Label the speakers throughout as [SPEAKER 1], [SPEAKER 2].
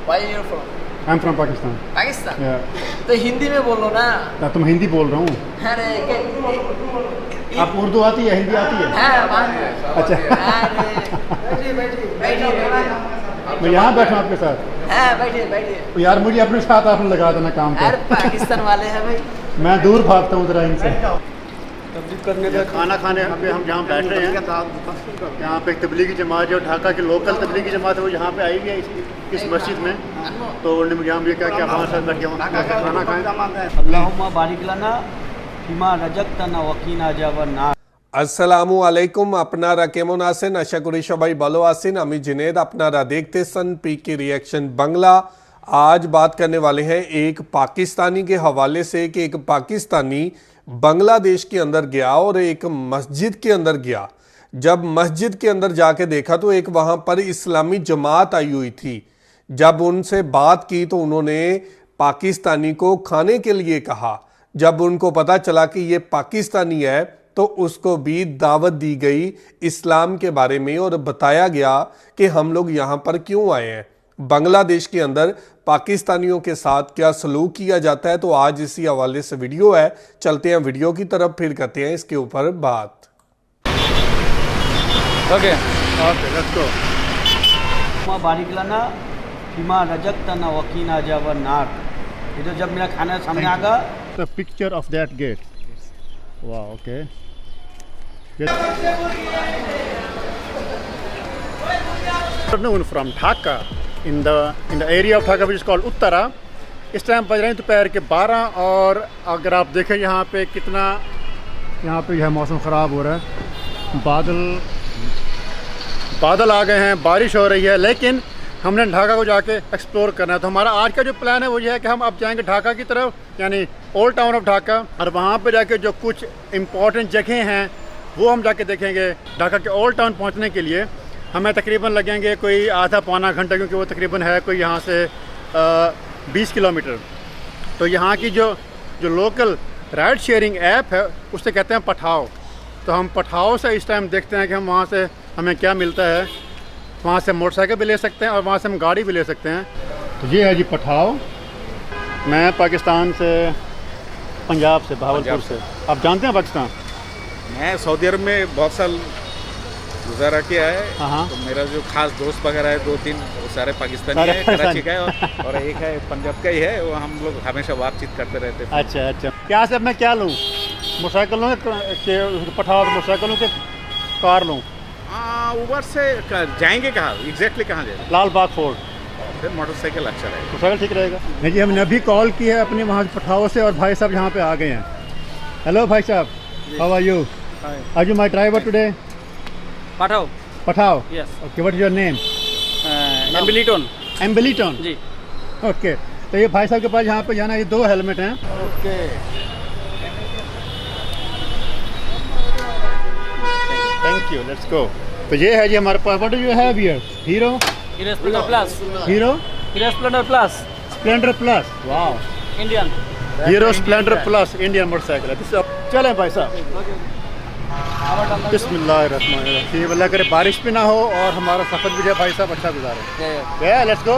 [SPEAKER 1] Where are you from?
[SPEAKER 2] I'm from Pakistan.
[SPEAKER 1] Pakistan.
[SPEAKER 2] Yeah.
[SPEAKER 1] तो हिंदी में बोलो ना।
[SPEAKER 2] तो मैं हिंदी बोल रहा हूँ।
[SPEAKER 1] अरे
[SPEAKER 2] आप उर्दू आती है, हिंदी आती है?
[SPEAKER 1] हाँ,
[SPEAKER 2] अच्छा।
[SPEAKER 1] बैठिए।
[SPEAKER 2] मैं यहाँ बैठा हूँ आपके साथ।
[SPEAKER 1] हाँ, बैठिए।
[SPEAKER 2] यार मुझे अपने साथ आपने लगा देना काम पे।
[SPEAKER 1] अरे पाकिस्तान वाले हैं भाई।
[SPEAKER 2] मैं दूर भागता हूँ जरा इनसे।
[SPEAKER 3] तबलीग करने का
[SPEAKER 2] खाना खाने पे हम जहाँ बैठ रहे हैं, यहाँ पे एक तबलीगी जमात जो ढाका की लोकल तबलीगी जमात है वो यहाँ पे आई हुई है इस मस्जिद में। तो उन्होंने मुझे यहाँ कहा कि आप हमारे साथ बैठ के खाना खाएं।
[SPEAKER 3] अल्लाहुम्मा बारिक लना फिमा रज़क़तना वक़ीना अज़ाबन्नार।
[SPEAKER 4] আসসালামু আলাইকুম আপনারা কেমন আছেন? আশা করি সবাই ভালো আছেন। আমি जुनैद, আপনারা দেখতেছেন पीके रिएक्शन बांग्ला। आज बात करने वाले हैं एक पाकिस्तानी के हवाले से कि एक पाकिस्तानी बांग्लादेश के अंदर गया और एक मस्जिद के अंदर गया। जब मस्जिद के अंदर जाके देखा तो एक वहाँ पर इस्लामी जमात आई हुई थी। जब उनसे बात की तो उन्होंने पाकिस्तानी को खाने के लिए कहा। जब उनको पता चला कि ये पाकिस्तानी है तो उसको भी दावत दी गई इस्लाम के बारे में और बताया गया कि हम लोग यहाँ पर क्यों आए हैं, बांग्लादेश के अंदर पाकिस्तानियों के साथ क्या सलूक किया जाता है। तो आज इसी हवाले से वीडियो है, चलते हैं वीडियो की तरफ, फिर करते हैं इसके ऊपर बात।
[SPEAKER 3] Okay
[SPEAKER 2] let's go.
[SPEAKER 3] अल्लाहुम्मा बारिक लना फिमा रज़क़तना वक़ीना अज़ाबन्नार। ये तो जब मेरा खाना सामने आगा
[SPEAKER 2] the picture of that gate. वाह, okay. Afternoon from Dhaka in the area of Dhaka which is called Uttara। इस टाइम बज रहे हैं दोपहर के 12 और अगर आप देखें यहाँ पे कितना यहाँ पे यह मौसम ख़राब हो रहा है, बादल आ गए हैं, बारिश हो रही है, लेकिन हमने ढाका को जाके एक्सप्लोर करना है। तो हमारा आज का जो प्लान है वो ये है कि हम अब जाएंगे ढाका की तरफ, यानी ओल्ड टाउन ऑफ ढाका, और वहाँ पे जाके जो कुछ इम्पॉर्टेंट जगह हैं वो हम जाके देखेंगे। ढाका के ओल्ड टाउन पहुँचने के लिए हमें तकरीबन लगेंगे कोई आधा पौना घंटा, क्योंकि वो तकरीबन है कोई यहाँ से 20 किलोमीटर। तो यहाँ की जो लोकल राइड शेयरिंग ऐप है उससे कहते हैं पठाओ। तो हम पठाओ से इस टाइम देखते हैं कि हम वहाँ से हमें क्या मिलता है। वहाँ से मोटरसाइकिल भी ले सकते हैं और वहाँ से हम गाड़ी भी ले सकते हैं। तो ये है जी पठाओ। मैं पाकिस्तान से, पंजाब से, बहावलपुर से। आप जानते हैं पाकिस्तान?
[SPEAKER 5] मैं सऊदी अरब में बहुत साल गुजारा किया है।
[SPEAKER 2] हाँ।
[SPEAKER 5] तो मेरा जो खास दोस्त वगैरह है 2-3 वो सारे पाकिस्तानी है, कराची का है और एक है पंजाब का ही है। वो हम लोग हमेशा बातचीत करते रहते हैं।
[SPEAKER 2] अच्छा। यहाँ से अब मैं क्या लूँ? मोटरसाइकिल लूँ कि पठाओ मोटरसाइकिल लूँ कि कार लूँ?
[SPEAKER 5] ऊबर से जाएंगे कहाँ, एग्जैक्टली कहाँ जाएंगे?
[SPEAKER 2] लाल बाग फोर्ट।
[SPEAKER 5] फिर मोटरसाइकिल अच्छा रहेगा।
[SPEAKER 2] मोटरसाइकिल ठीक रहेगा। नहीं जी, हमने अभी कॉल की है अपने वहाँ पठाओ से और भाई साहब यहाँ पे आ गए हैं। हेलो भाई साहब, how are you? Are you my driver today? Pathao.
[SPEAKER 3] Yes.
[SPEAKER 2] Okay, what is your name? एम्बलीटन
[SPEAKER 3] जी।
[SPEAKER 2] ओके, तो ये भाई साहब के पास यहाँ पे जाना, ये 2 हेलमेट हैं।
[SPEAKER 3] Okay.
[SPEAKER 2] Thank you, let's go. तो ये है जी हमारे पास। What do you have here? Hero
[SPEAKER 3] Splendor plus.
[SPEAKER 2] Hero
[SPEAKER 3] Splendor plus.
[SPEAKER 2] Splendor plus. वाह,
[SPEAKER 3] Indian
[SPEAKER 2] Hero Splendor plus Indian motorcycle है। चलें भाई साहब। बिस्मिल्लाहिर्रहमानिर्रहीम। अल्लाह करे बारिश भी ना हो और हमारा सफ़र भी जो भाई साहब अच्छा गुजारे। Let's go.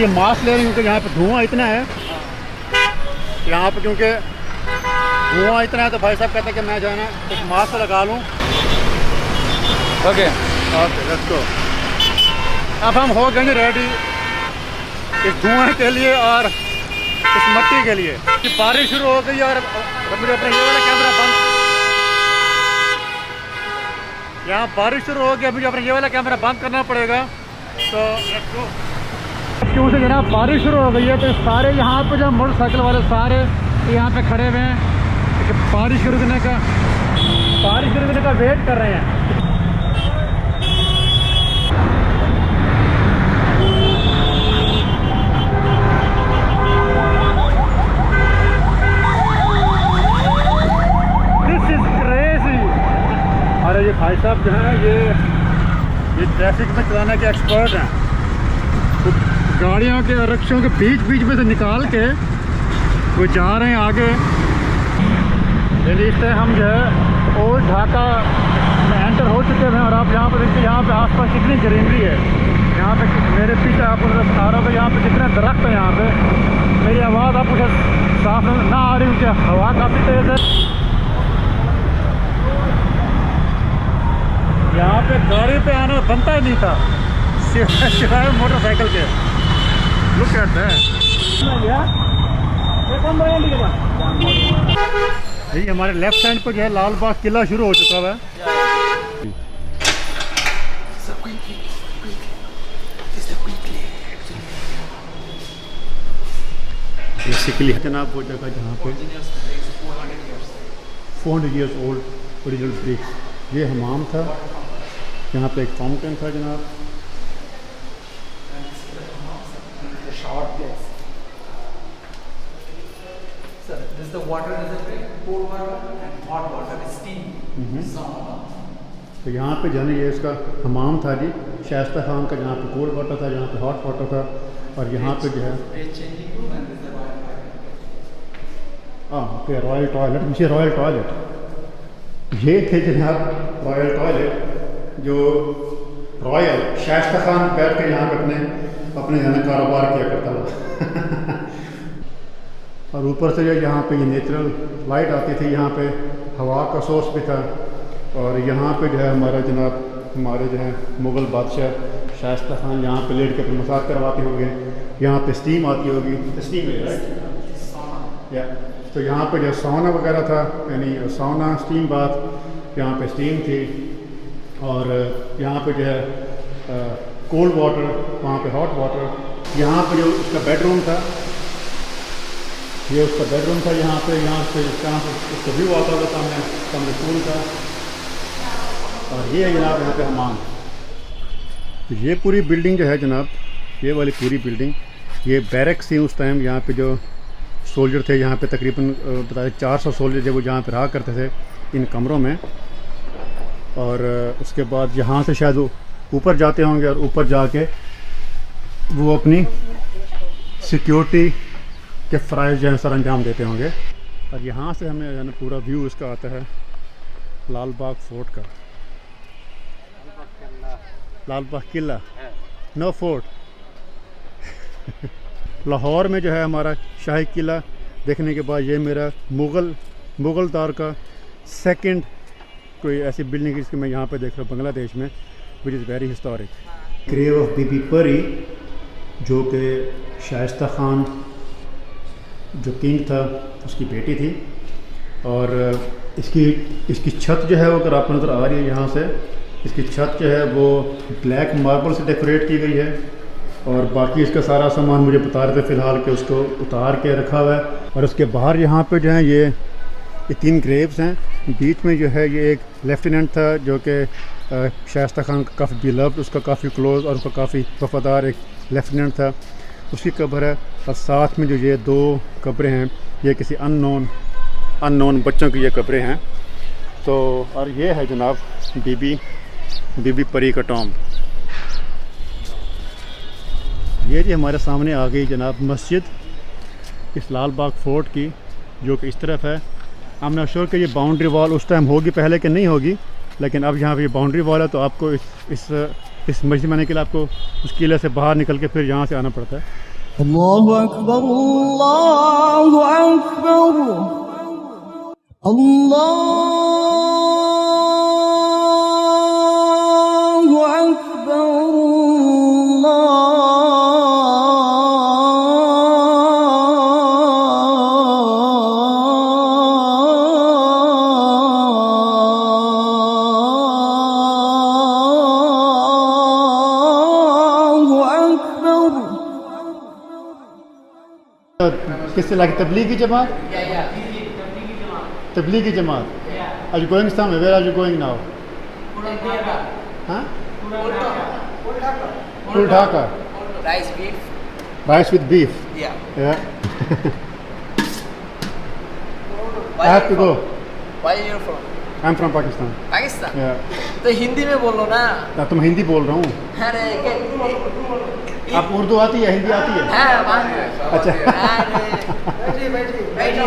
[SPEAKER 2] ये मास्क ले रहे हैं क्योंकि यहाँ पे धुआं इतना है, यहाँ पे क्योंकि धुआं इतना है तो भाई साहब कहते हैं कि मैं जो है ना एक मास्क लगा लूँ।
[SPEAKER 3] Okay
[SPEAKER 2] let's go. अब हम हो गए रेडी इस धुआं के लिए और इस मट्टी के लिए। कि बारिश शुरू हो गई और मुझे अपना ये वाला कैमरा बंद, यहाँ बारिश शुरू हो गई, मुझे अपना ये वाला कैमरा बंद करना पड़ेगा। तो क्यों से जनाब बारिश शुरू हो गई है तो सारे यहाँ पे जो मोटरसाइकिल वाले सारे यहाँ पे खड़े हुए हैं कि बारिश शुरू करने का वेट कर रहे हैं। This is crazy. अरे ये भाई साहब जो हैं ये ट्रैफिक में चलाने के एक्सपर्ट हैं। तो गाड़ियों के रिक्शों के बीच में से निकाल के वो जा रहे हैं आगे। चलिए इस तरह हम जो है ओल्ड ढाका में एंटर हो चुके हैं और आप यहाँ पर देखिए यहाँ पे आसपास कितनी ग्रीनरी है। यहाँ पे मेरे पीछे आपको नजर आ रहा होगा यहाँ पे कितने दरख्त है। यहाँ पे मेरी आवाज़ आपको शायद साफ ना आ रही क्योंकि हवा काफ़ी तेज़ है। यहाँ पे गाड़ी पे आना बनता ही नहीं था सिवाय मोटरसाइकिल के। Look at that. यही हमारे लेफ्ट हैंड पर जो है लाल बाग किला शुरू हो चुका हुआ है। बेसिकली जनाब वो जगह जहाँ पे 400 years old ओरिजिनल ब्रिक्स, ये हमाम था। यहाँ पे एक फाउंटेन था जनाब।
[SPEAKER 1] Sir, this is the water, this is cold water and hot water, steam, sauna.
[SPEAKER 2] तो यहाँ पे जाने ये इसका हमाम था जी शाइस्ता खान का, जहाँ पे कोल्ड वाटर था, जहाँ पे हॉट वाटर था। और यहाँ पे जो है ओके रॉयल टॉयलेट, मुझे रॉयल टॉयलेट ये थे जनाब रॉयल टॉयलेट जो रॉयल शाइस्ता खान बैठ के यहाँ पे अपने यहाँ कारोबार किया करता था। और ऊपर से जो यहाँ पे ये नेचुरल लाइट आती थी, यहाँ पे हवा का सोर्स भी था। और यहाँ पे जो है हमारा जनाब हमारे जो है मुग़ल बादशाह शाइस्ता खान यहाँ पे लेट के अपने मसाज करवाते होंगे। यहाँ पे स्टीम आती होगी, स्टीम है राइट या। तो यहाँ पे जो सौना वगैरह था, यानी सौना स्टीम बाथ, यहाँ पे स्टीम थी। और यहाँ पे जो है कोल्ड वाटर, वहाँ पे हॉट वाटर। यहाँ पे जो उसका बेडरूम था, ये उसका बेडरूम था। यहाँ पे उसका व्यू आता था सामने पूल था। और ये है जनाब यहाँ पे हमाम। तो ये पूरी बिल्डिंग जो है जनाब, ये वाली पूरी बिल्डिंग ये बैरक्स थी उस टाइम। यहाँ पे जो सोल्जर थे, यहाँ पे तकरीबन बताए 400 सोल्जर जब वो जहाँ पे रहा करते थे इन कमरों में। और उसके बाद यहाँ से शायद वो ऊपर जाते होंगे और ऊपर जाके वो अपनी सिक्योरिटी के फ़राइज़ जो है सर अंजाम देते होंगे। और यहाँ से हमें पूरा व्यू इसका आता है लाल बाग फोर्ट का। लाल बाग किला, नो फोर्ट। लाहौर में जो है हमारा शाही किला देखने के बाद ये मेरा मुग़ल दौर का सेकंड कोई ऐसी बिल्डिंग जिसकी मैं यहाँ पे देख रहा हूँ बांग्लादेश में, which is very historic. Grave of Bibi Pari, जो कि शाइस्ता खान जो किंग था उसकी बेटी थी। और इसकी छत जो है वो अगर आपको नज़र आ रही है यहाँ से, इसकी छत जो है वो ब्लैक मार्बल से डेकोरेट की गई है। और बाकी इसका सारा सामान मुझे बता रहे थे फ़िलहाल कि उसको उतार के रखा हुआ है। और उसके बाहर यहाँ पे जो है ये 3 ग्रेव्स हैं। बीच में जो है ये एक लेफ्टिनेंट था जो कि शाइस्ता खान का काफ़ी बिलव्ड, उसका काफ़ी क्लोज़ और उसका काफ़ी वफ़ादार एक लेफ्टिनेंट था, उसकी कब्र है। और साथ में जो ये 2 कब्रें हैं, ये किसी अननोन बच्चों की ये कब्रें हैं। तो और ये है जनाब बीबी परी का टॉम्ब। ये जी हमारे सामने आ गई जनाब मस्जिद इस लाल बाग फोर्ट की, जो कि इस तरफ है। आई एम नॉट श्योर कि ये बाउंड्री वॉल उस टाइम होगी पहले कि नहीं होगी, लेकिन अब यहाँ पे ये बाउंड्री वॉल है। तो आपको इस मस्जिद में आने के लिए आपको उस किले से बाहर निकल के फिर यहाँ से आना पड़ता है।
[SPEAKER 6] अल्लाहु अकबर, अल्लाहु अकबर, अल्लाहु अकबर,
[SPEAKER 2] किससे लाके Tablighi Jamaat? Tablighi Jamaat. Are you going somewhere? Where are you going now? Huh? Full Dhaka.
[SPEAKER 1] Rice beef.
[SPEAKER 2] Rice with beef.
[SPEAKER 1] Yeah.
[SPEAKER 2] Yeah.
[SPEAKER 1] Why
[SPEAKER 2] I have to
[SPEAKER 1] you
[SPEAKER 2] go.
[SPEAKER 1] from? Where are you from?
[SPEAKER 2] I'm from Pakistan.
[SPEAKER 1] Pakistan.
[SPEAKER 2] Yeah.
[SPEAKER 1] तो हिंदी में बोलो ना।
[SPEAKER 2] ना तुम हिंदी बोल रहा हूँ।
[SPEAKER 1] अरे
[SPEAKER 2] आप उर्दू आती है, हिंदी आती है? अच्छा।
[SPEAKER 1] बैठिए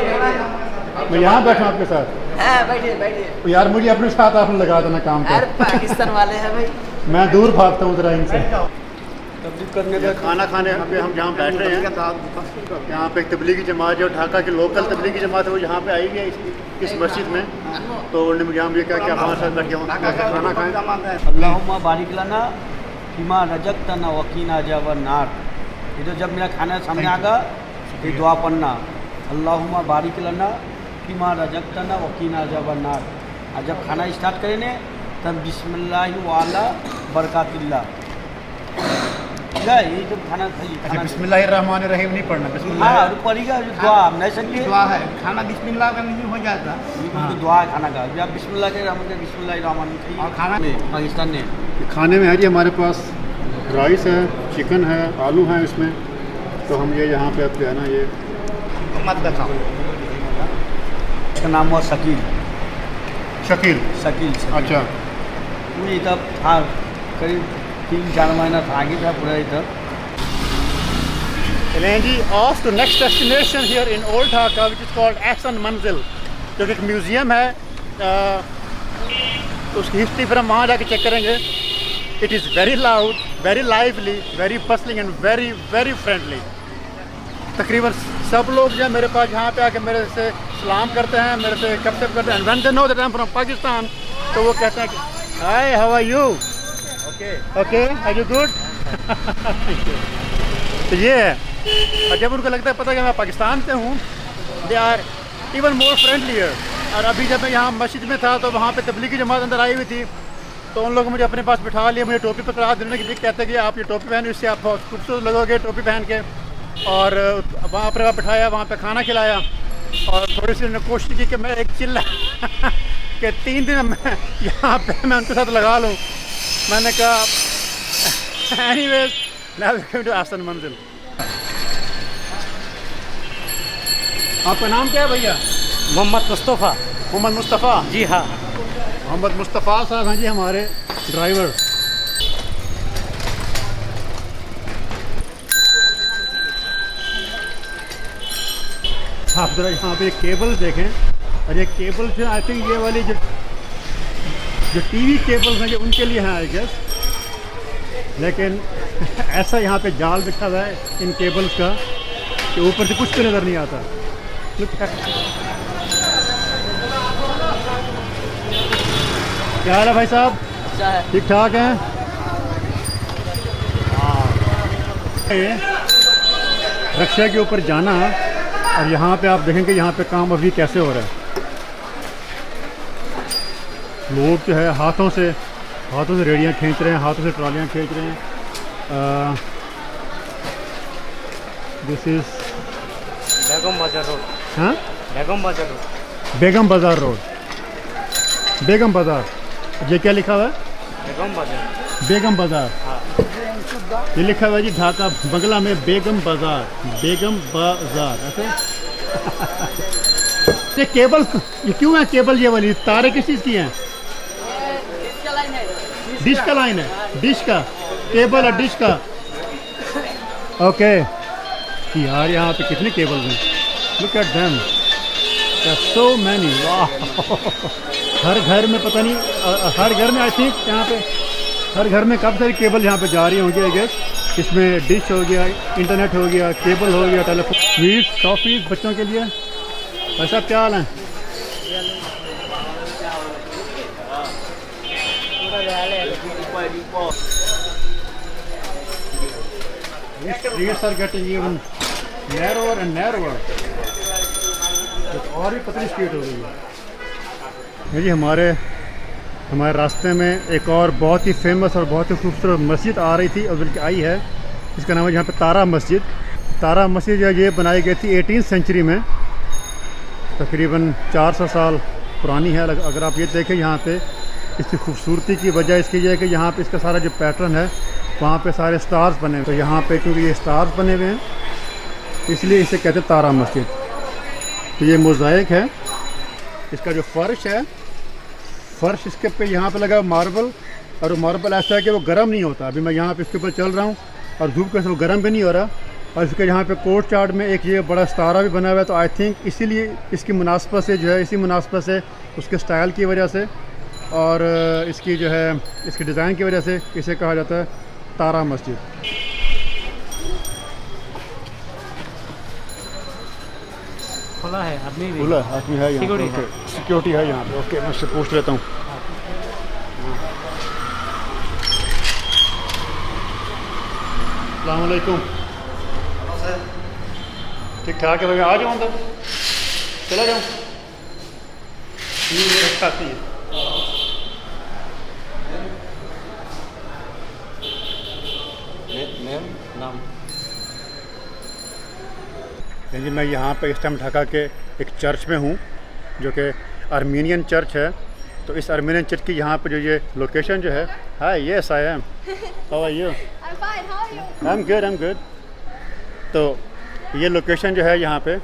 [SPEAKER 2] मैं यहाँ बैठा हूँ आपके साथ।
[SPEAKER 1] हाँ बैठिए बैठिए।
[SPEAKER 2] तो यार मुझे अपने साथ आपने लगा देना काम
[SPEAKER 1] अरे
[SPEAKER 2] पे,
[SPEAKER 1] पाकिस्तान वाले हैं भाई।
[SPEAKER 2] मैं दूर भागता हूँ जरा इनसे।
[SPEAKER 3] तबलीग करने का
[SPEAKER 2] खाना खाने पे हम जहाँ बैठ रहे हैं, यहाँ पे एक तबलीगी जमात जो ढाका की लोकल तबलीगी जमात है वो यहाँ पे आई है इस मस्जिद में। तो उन्होंने मुझे यहाँ कहा कि आप हमारे साथ बैठ के खाना खाएं।
[SPEAKER 3] अल्लाहुम्मा बारिक लना फीमा रज़क़तना वक़ीना अज़ाबन नार। ये तो जब मेरा खाना सामने आगा ये दुआ पढ़ना, अल्लाहुम्मा बारिक लना फीमा रज़क़तना वक़ीना अज़ाबन नार। और जब खाना स्टार्ट करें ने तब बिस्मिल्लाहि व अला बरकातिल्लाह। ये तो खाना खाइए।
[SPEAKER 2] अच्छा, बिस्मिल्लाहिर्रहमानिर्रहीम नहीं पढ़ना, बिस्मिल्लाह।
[SPEAKER 3] हाँ पढ़ेगा जो दुआ आप नहीं समझिए,
[SPEAKER 7] दुआ है। खाना बिस्मिल्लाह का नहीं हो जाता।
[SPEAKER 3] ये तो दुआ है खाना का। जब आप बिस्मिल्लाह के रहमान के बिस्मिल्लाहिर्रहमान खाइए।
[SPEAKER 7] और खाना
[SPEAKER 3] में पाकिस्तान ने
[SPEAKER 2] खाने में है जी हमारे पास राइस है, चिकन है, आलू है इसमें। तो हम ये यहाँ पे अब जो है ना ये
[SPEAKER 7] मत दिखाओ।
[SPEAKER 3] इसका नाम हुआ शकील।
[SPEAKER 2] शकील।
[SPEAKER 3] शकील
[SPEAKER 2] अच्छा,
[SPEAKER 3] मुझे तब था करीब 3-4 महीना था, आगे था पूरा इधर।
[SPEAKER 2] चलें जी off to next destination here in old Dhaka which is called Ahsan Manzil, जो कि एक म्यूज़ियम है। तो उसकी हिस्ट्री फिर हम वहाँ जाके चेक करेंगे। It is very loud, very lively, very bustling and very very friendly. तकरीबन सब लोग जो है मेरे पास यहाँ पे आके मेरे से सलाम करते हैं, मेरे से कब करते हैं। When they know that I am from Pakistan, तो वो कहते हैं कि hi how are you, okay are you good. तो ये है, और जब उनको लगता है पता कि मैं पाकिस्तान से हूँ, दे आर इवन मोर फ्रेंडलियर। और अभी जब मैं यहाँ मस्जिद में था तो वहाँ पे तबलीगी जमात अंदर आई हुई थी, तो उन लोगों ने मुझे अपने पास बिठा लिया, मुझे टोपी पकड़ा देने के लिए कहते हैं कि आप ये टोपी पहनो, इससे आप बहुत खूबसूरत लगोगे टोपी पहन के। और वहाँ पर बिठाया, वहाँ पे खाना खिलाया, और थोड़ी सी उन्होंने कोशिश की कि मैं एक चिल्ला कि 3 दिन मैं यहाँ पे मैं उनके साथ लगा लूँ। मैंने कहा anyways now we come to Ahsan Manzil. आपका नाम क्या है भैया?
[SPEAKER 3] मोहम्मद मुस्तफ़ा।
[SPEAKER 2] मोहम्मद मुस्तफ़ा
[SPEAKER 3] जी हाँ।
[SPEAKER 2] मोहम्मद मुस्तफ़ा साहब हैं जी हमारे ड्राइवर। आप ज़रा यहाँ पे केबल देखें, और ये केबल जो आई थिंक ये वाली जो टीवी केबल्स हैं ये उनके लिए हैं आई गेस। लेकिन ऐसा यहाँ पे जाल बिछा हुआ है इन केबल्स का कि ऊपर से कुछ भी नज़र नहीं आता। क्या हाल है भाई साहब?
[SPEAKER 1] अच्छा है।
[SPEAKER 2] ठीक ठाक हैं? रक्षा के ऊपर जाना, और यहाँ पे आप देखेंगे यहाँ पे काम अभी कैसे हो रहा है। लोग जो है हाथों से रेडियाँ खींच रहे हैं, हाथों से ट्रॉलियाँ खींच रहे हैं। दिस इज़
[SPEAKER 3] बेगम बाजार रोड।
[SPEAKER 2] हाँ,
[SPEAKER 3] बेगम बाजार रोड।
[SPEAKER 2] बेगम बाज़ार रोड, बेगम बाज़ार। ये क्या लिखा हुआ है?
[SPEAKER 3] बेगम बाजार।
[SPEAKER 2] बेगम बाज़ार। ये लिखा हुआ है जी ढाका बंगला में बेगम बाज़ार, बेगम बाज़ार ऐसे। ये केबल ये क्यों है? केबल ये वाली तारे किस चीज़ की हैं? डिश का लाइन है, डिश का केबल है, डिश का। ओके यार यहाँ पे कितने केबल हैं, look at them, so many. वाह, हर घर में पता नहीं, हर घर में आई थिंक यहाँ पे हर घर में काफ़ी सारी केबल यहाँ पे जा रही होंगी आई गेस। इसमें डिश हो गया, इंटरनेट हो गया, केबल हो गया, टेलीफोन, स्वीट्स, टॉफ़ीज़ बच्चों के लिए। ऐसा क्या हाल है? Streets are getting even narrower and narrower. और भी पतली स्ट्रीट हो गई है जी। हमारे रास्ते में एक और बहुत ही फेमस और बहुत ही खूबसूरत मस्जिद आ रही थी, और बल्कि आई है। इसका नाम है यहाँ पे तारा मस्जिद। तारा मस्जिद जो ये बनाई गई थी 18th सेंचुरी में, तकरीबन 400 साल पुरानी है। अगर आप ये देखें यहाँ पे, इसकी खूबसूरती की वजह इसकी ये है कि यहाँ पे इसका सारा जो पैटर्न है वहाँ पे सारे स्टार्स बने हुए। तो यहाँ पे क्योंकि ये स्टार्स बने हुए हैं इसलिए इसे कहते हैं तारा मस्जिद। तो ये मोज़ाइक है, इसका जो फ़र्श है, फ़र्श इसके पे यहाँ पे लगा मार्बल, और वो मार्बल ऐसा है कि वो गर्म नहीं होता। अभी मैं यहाँ पे इसके ऊपर चल रहा हूँ और धूप के साथ वो गर्म भी नहीं हो रहा, और इसके यहाँ पे कोर्ट यार्ड में एक ये बड़ा सितारा भी बना हुआ है, तो आई थिंक इसीलिए इसकी मुनासबत से जो है, इसी मुनासबत से उसके स्टाइल की वजह से और इसकी जो है इसके डिज़ाइन की वजह से इसे कहा जाता है तारा मस्जिद।
[SPEAKER 1] खुला है आदमी भी।
[SPEAKER 2] खुला आदमी है यहाँ पे, सिक्योरिटी है यहाँ पे। ओके, मैं उससे पूछ लेता हूँ। अस्सलाम वालेकुम। ठीक ठाक है भाई, आ जाऊँ अंदर, चला जाऊँ? आती है
[SPEAKER 3] नाम
[SPEAKER 2] जी। मैं यहाँ पे इस टाइम ढाका के एक चर्च में हूँ जो कि आर्मीनियन चर्च है। तो इस आर्मीनियन चर्च की यहाँ पे जो ये लोकेशन जो है, hi yes I am, how are you?
[SPEAKER 8] I'm fine. How are you?
[SPEAKER 2] I am good. तो ये लोकेशन जो है यहाँ पे,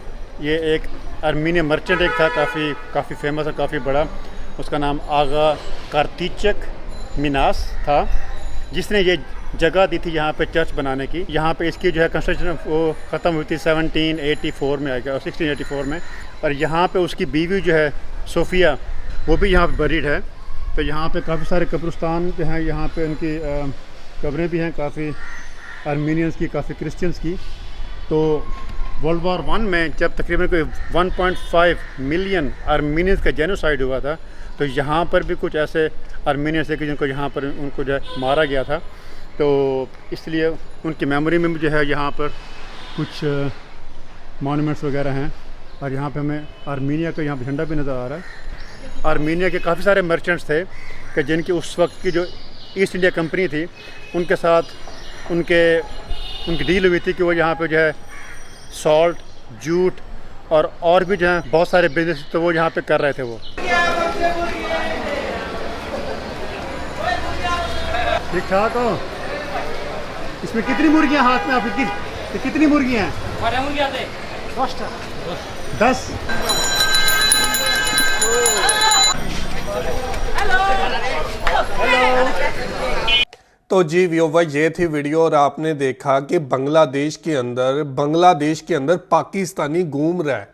[SPEAKER 2] ये एक आर्मीनियन मर्चेंट एक था, काफ़ी फेमस है, काफ़ी बड़ा। उसका नाम आगा कार्तिचक मिनास था, जिसने ये जगह दी थी यहाँ पे चर्च बनाने की। यहाँ पे इसकी जो है कंस्ट्रक्शन वो ख़त्म हुई थी 1784 में आएगा, 1684 में। और यहाँ पे उसकी बीवी जो है सोफिया, वो भी यहाँ पे बरीड है। तो यहाँ पे काफ़ी सारे कब्रिस्तान जो हैं, यहाँ पे उनकी कब्रें भी हैं, काफ़ी आर्मीनियंस की, काफ़ी क्रिश्चियंस की। तो वर्ल्ड वॉर 1 में जब तकरीबन कोई 1.5 मिलियन आर्मीनियंस का जेनोसाइड हुआ था, तो यहाँ पर भी कुछ ऐसे आर्मीनियंस थे कि जिनको यहाँ पर उनको जो है मारा गया था। तो इसलिए उनकी मेमोरी में जो है यहाँ पर कुछ मॉन्यूमेंट्स वगैरह हैं। और यहाँ पे हमें आर्मीनिया का यहाँ पे झंडा भी नज़र आ रहा है। आर्मीनिया के काफ़ी सारे मर्चेंट्स थे कि जिनकी उस वक्त की जो ईस्ट इंडिया कंपनी थी, उनके साथ उनकी डील हुई थी कि वो यहाँ पे जो है सॉल्ट, जूट और भी जो है बहुत सारे बिजनेस तो वो यहाँ पे कर रहे थे वो। ठीक ठाक हो? इसमें कितनी मुर्गियाँ हाथ में आपकी? कितनी मुर्गियाँ हैं? 10।
[SPEAKER 4] तो जी व्यूअर्स, ये थी वीडियो और आपने देखा कि बांग्लादेश के अंदर पाकिस्तानी घूम रहा है।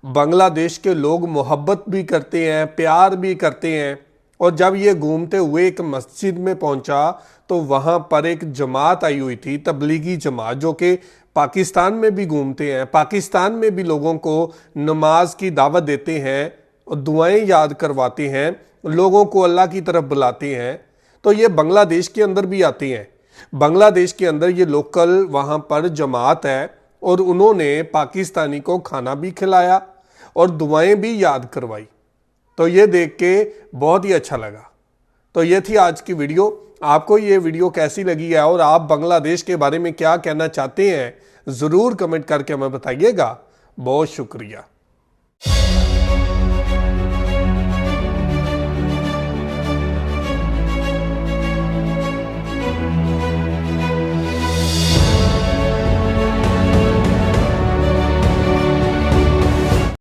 [SPEAKER 4] बांग्लादेश के लोग मोहब्बत भी करते हैं, प्यार भी करते हैं। और जब ये घूमते हुए एक मस्जिद में पहुंचा तो वहां पर एक जमात आई हुई थी, तबलीगी जमात, जो कि पाकिस्तान में भी घूमते हैं, पाकिस्तान में भी लोगों को नमाज की दावत देते हैं और दुआएं याद करवाते हैं, लोगों को अल्लाह की तरफ बुलाते हैं। तो ये बांग्लादेश के अंदर भी आती हैं। बांग्लादेश के अंदर ये लोकल वहाँ पर जमात है और उन्होंने पाकिस्तानी को खाना भी खिलाया और दुआएं भी याद करवाई। तो ये देख के बहुत ही अच्छा लगा। तो ये थी आज की वीडियो। आपको ये वीडियो कैसी लगी है और आप बांग्लादेश के बारे में क्या कहना चाहते हैं, ज़रूर कमेंट करके हमें बताइएगा। बहुत शुक्रिया।